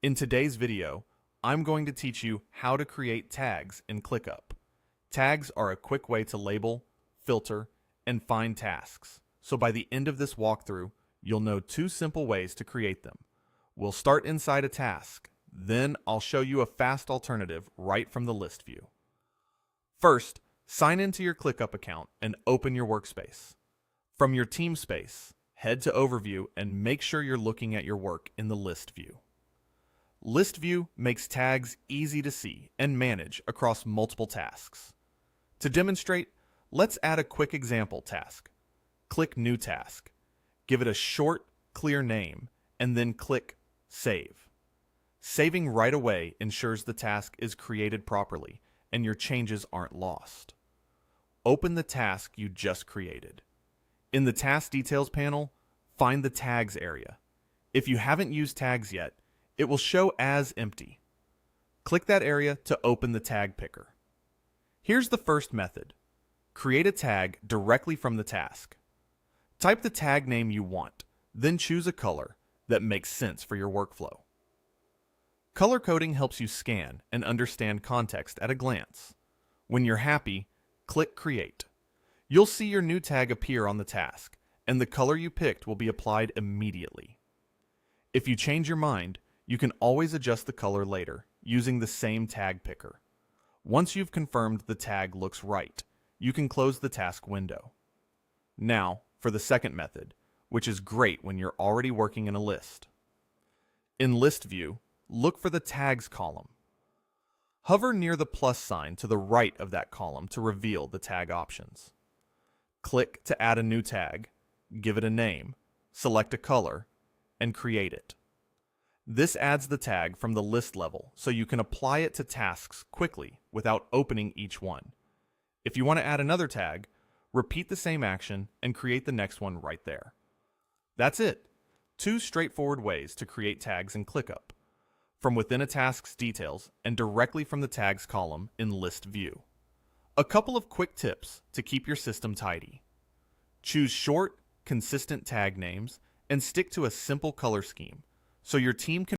In today's video, I'm going to teach you how to create tags in ClickUp. Tags are a quick way to label, filter, and find tasks. So by the end of this walkthrough, you'll know two simple ways to create them. We'll start inside a task, then I'll show you a fast alternative right from the list view. First, sign into your ClickUp account and open your workspace. From your team space, head to Overview and make sure you're looking at your work in the list view. List view makes tags easy to see and manage across multiple tasks. To demonstrate, let's add a quick example task. Click New Task. Give it a short, clear name, and then click Save. Saving right away ensures the task is created properly and your changes aren't lost. Open the task you just created. In the Task Details panel, find the Tags area. If you haven't used tags yet, it will show as empty. Click that area to open the tag picker. Here's the first method. Create a tag directly from the task. Type the tag name you want, then choose a color that makes sense for your workflow. Color coding helps you scan and understand context at a glance. When you're happy, click Create. You'll see your new tag appear on the task, and the color you picked will be applied immediately. If you change your mind, you can always adjust the color later using the same tag picker. Once you've confirmed the tag looks right, you can close the task window. Now, for the second method, which is great when you're already working in a list. In List View, look for the Tags column. Hover near the plus sign to the right of that column to reveal the tag options. Click to add a new tag, give it a name, select a color, and create it. This adds the tag from the list level so you can apply it to tasks quickly without opening each one. If you want to add another tag, repeat the same action and create the next one right there. That's it. Two straightforward ways to create tags in ClickUp, from within a task's details and directly from the tags column in List View. A couple of quick tips to keep your system tidy. Choose short, consistent tag names and stick to a simple color scheme so your team can